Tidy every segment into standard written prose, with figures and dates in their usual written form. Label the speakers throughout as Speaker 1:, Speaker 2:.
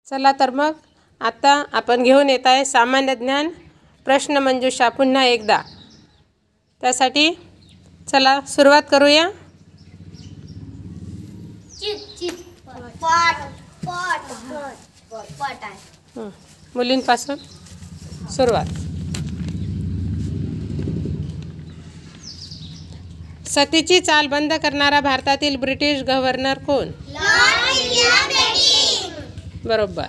Speaker 1: चला तर मग आता आपण घेऊन येत आहे सामान्य ज्ञान प्रश्नमंजुषा पुन्हा एकदा. त्यासाठी चला सुरुवात करूया. मुलींपासून सुरुवात. सतीची चाल बंद करणारा भारतातील ब्रिटिश गव्हर्नर कोण? बरोबर.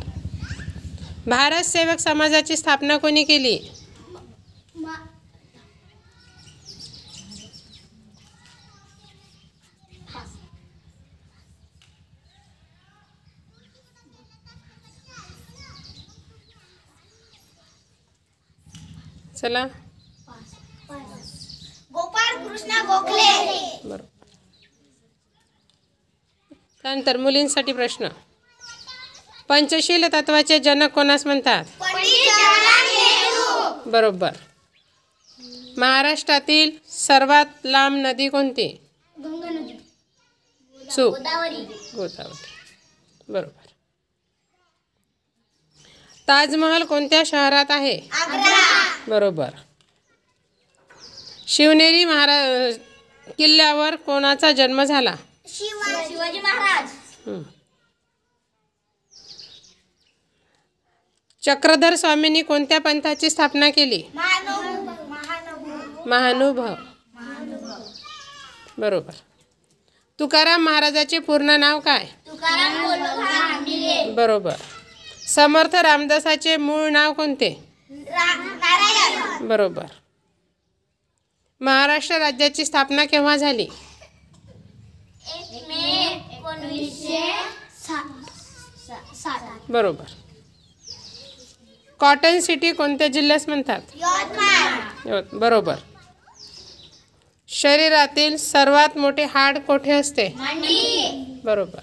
Speaker 1: भारत सेवक समाजाची स्थापना कोणी केली? चला.
Speaker 2: गोपाळ कृष्ण गोखले.
Speaker 1: बरोबर. त्यानंतर मुलींसाठी प्रश्न. पंचशील तत्वाचे जनक कोणास म्हणतात? बरोबर. महाराष्ट्रातील सर्वात लांब नदी कोणती? चूक. गोदावरी. बरोबर. ताजमहल कोणत्या शहरात आहे? बरोबर. शिवनेरी किल्ल्यावर कोणाचा जन्म झाला?
Speaker 2: शिवाजी महाराज.
Speaker 1: चक्रधर स्वामींनी कोणत्या पंथाची स्थापना केली? महानुभव. बरोबर. तुकाराम महाराजाचे पूर्ण नाव काय? बरोबर. समर्थ रामदासाचे मूळ नाव कोणते? बरोबर. महाराष्ट्र राज्याची स्थापना केव्हा झाली? बरोबर. कॉटन सिटी कोणत्या जिल्ह्यास म्हणतात? बरोबर. शरीरातील सर्वात मोठे हाड कोठे असते? बरोबर.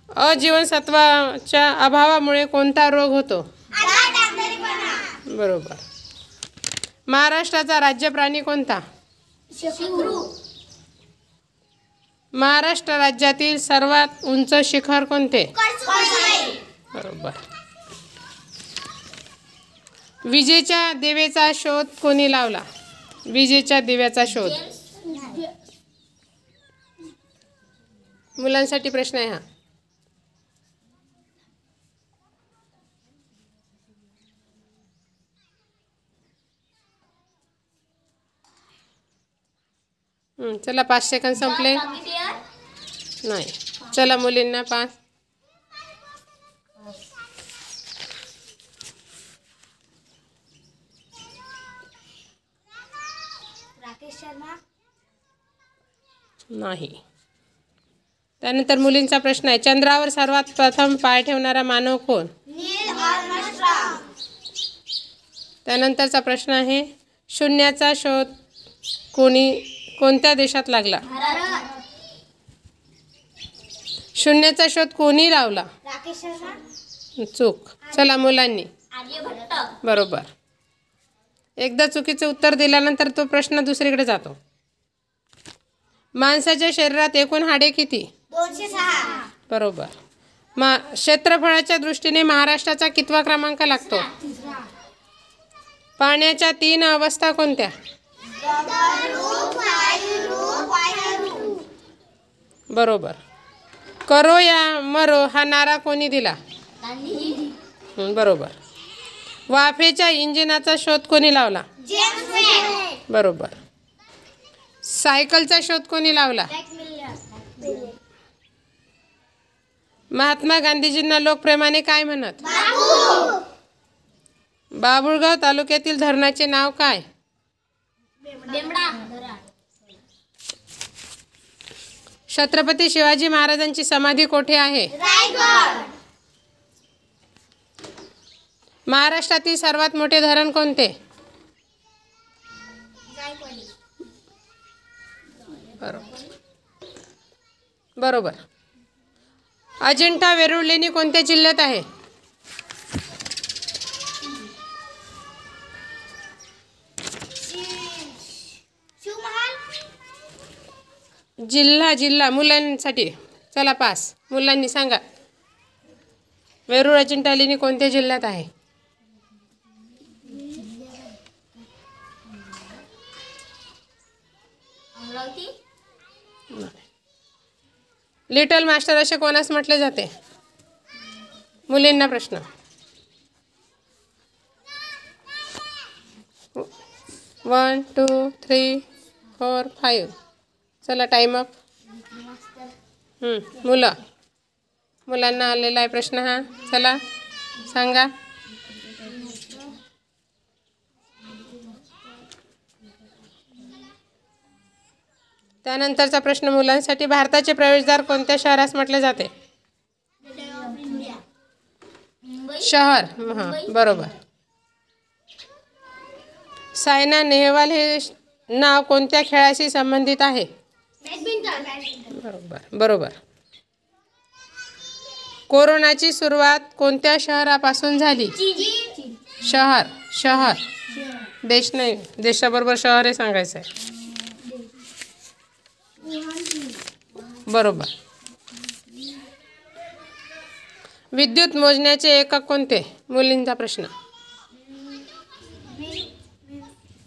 Speaker 1: अजीवनसत्वाच्या अभावामुळे कोणता रोग होतो? बरोबर. महाराष्ट्राचा राज्य प्राणी कोणता? महाराष्ट्र राज्यातील सर्वात उंच शिखर कोणते? बरोबर. विजेच्या दिव्याचा शोध कोणी लावला? विजेच्या दिव्याचा शोध. मुलांसाठी प्रश्न आहे हा. चला 5 सेकंद संपले. नाही. चला मुलींना 5. नाही. त्यानंतर मुलींचा प्रश्न आहे. चंद्रावर सर्वात प्रथम पाय ठेवणारा मानव कोण? त्यानंतरचा प्रश्न आहे. शून्याचा शोध कोणत्या देशात लागला? शून्याचा शोध कोणी लावला? चूक. चला मुलांनी. बरोबर. एकदा चुकीचे उत्तर दिल्यानंतर तो प्रश्न दुसरीकडे जातो. माणसाच्या शरीरात एकूण हाडे किती?
Speaker 2: 206.
Speaker 1: बरोबर. क्षेत्रफळाच्या दृष्टीने महाराष्ट्राचा कितवा क्रमांक लागतो? पाण्याच्या 3 अवस्था कोणत्या? बरोबर. करो या मरो हा नारा कोणी दिला? बरोबर. वाफेच्या इंजिनाचा शोध कोणी लावला? बरोबर. सायकलचा शोध कोणी लावला? महात्मा गांधीजींना लोक प्रेमाने काय म्हणत? बाभुळगाव तालुक्यातील धरणाचे नाव काय? छत्रपती शिवाजी महाराजांची समाधी कोठे आहे? महाराष्ट्रातील सर्वात मोठे धरण कोणते? बरोबर. अजिंठा वेरूळ लेणी कोणत्या जिल्ह्यात आहे? जिल्हा मुलांसाठी. चला 5. मुलांनी सांगा. वेरूळ अजिंठा लेणी कोणत्या जिल्ह्यात आहे?
Speaker 2: अमरावती.
Speaker 1: लिटल मास्टर असे कोणास म्हटले जाते? मुलींना प्रश्न. 1 2 3 4 5. चला टाईम अप. मुलांना आलेला आहे प्रश्न हा. चला सांगा. त्यानंतरचा प्रश्न मुलांसाठी. भारताचे प्रवेशद्वार कोणत्या शहरास म्हटले जाते? शहर. हां बरोबर. सायना नेहवाल हे नाव कोणत्या खेळाशी संबंधित आहे? बरोबर. कोरोनाची सुरुवात कोणत्या शहरापासून झाली? शहर. देश नाही, देशाबरोबर शहर हे सांगायचं आहे. बरोबर. विद्युत मोजण्याचे एकक कोणते? मुलींचा प्रश्न.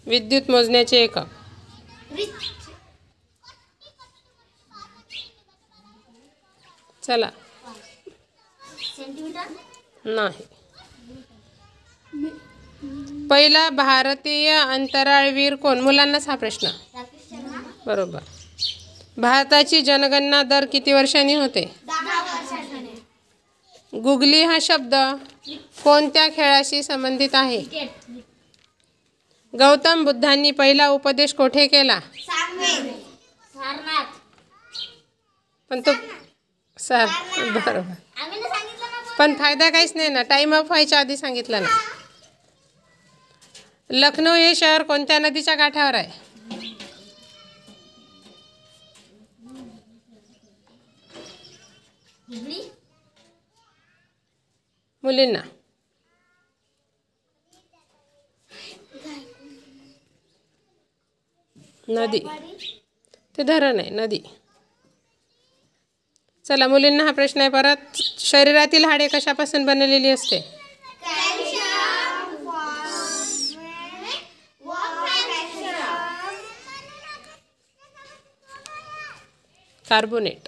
Speaker 1: विद्युत मोजण्याचे एकक. चला. नाही. पहिला भारतीय अंतराळवीर कोण? मुलांनाच हा प्रश्न. बरोबर. भारताची जनगणना दर किती वर्षांनी होते?
Speaker 2: 10 वर्षांनी.
Speaker 1: गुगली हा शब्द कोणत्या खेळाशी संबंधित आहे? गौतम बुद्धांनी पहिला उपदेश कोठे केला?
Speaker 2: सारनाथ.
Speaker 1: पण तो बरोबर. पण फायदा काहीच नाही ना, टाइम अप व्हायच्या आधी सांगितलं ना. लखनौ हे शहर कोणत्या नदीच्या काठावर आहे? मुलींना. नदी. ते धरण आहे, नदी. चला मुलींना हा प्रश्न आहे परत. शरीरातील हाडे कशापासून बनलेली असते? कार्बोनेट.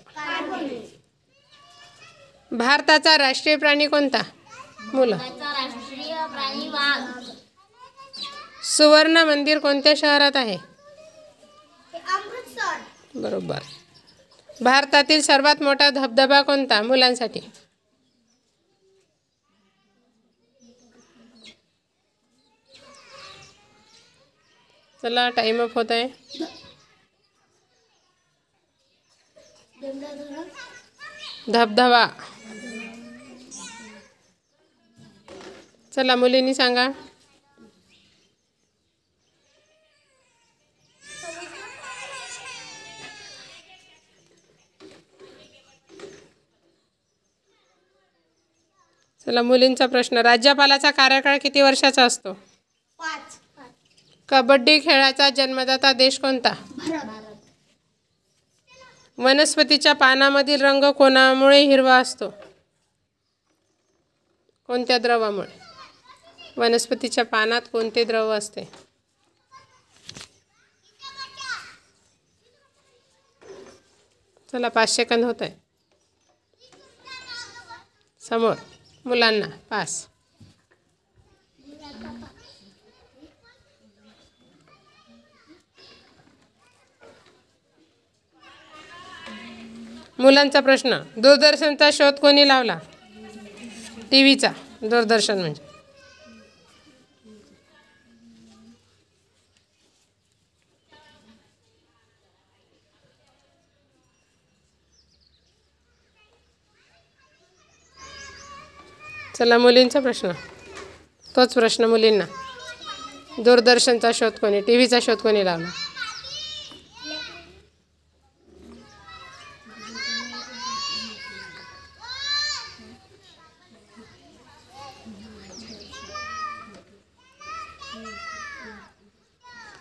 Speaker 1: भारताचा राष्ट्रीय प्राणी कोणता? मुलं.
Speaker 2: राष्ट्रीय प्राणी वाघ.
Speaker 1: सुवर्ण मंदिर कोणत्या शहरात आहे?
Speaker 2: अमृतसर.
Speaker 1: बरोबर. भारतातील सर्वात मोठा धबधबा कोणता? मुलांसाठी. चला टाइम अप होत आहे. धबधबा. चला मुलींनी सांगा. चला मुलींचा प्रश्न. राज्यपालाचा कार्यकाळ किती वर्षाचा असतो?
Speaker 2: 5.
Speaker 1: कबड्डी खेळाचा जन्मदाता देश कोणता? वनस्पतीच्या पानामधील रंग कोणामुळे हिरवा असतो? कोणत्या द्रवामुळे? वनस्पतीच्या पानात कोणते द्रव असते? चला 5 सेकंद होत आहे. समोर मुलांना पास. मुलांचा प्रश्न. दूरदर्शनचा शोध कोणी लावला? टीव्हीचा. दूरदर्शन म्हणजे. चला मुलींचा प्रश्न. तोच प्रश्न मुलींना. दूरदर्शनचा शोध कोणी, टीव्हीचा शोध कोणी लावला?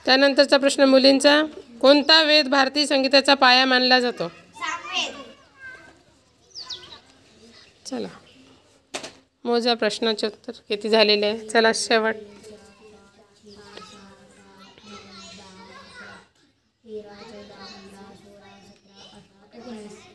Speaker 1: त्यानंतरचा प्रश्न मुलींचा. कोणता वेद भारतीय संगीताचा पाया मानला जातो?
Speaker 2: सामवेद.
Speaker 1: चला मोजा प्रश्नाचे उत्तर किती झालेले आहे. चला शेवट.
Speaker 2: 13, 14, 15, 16, 17, 18, 19.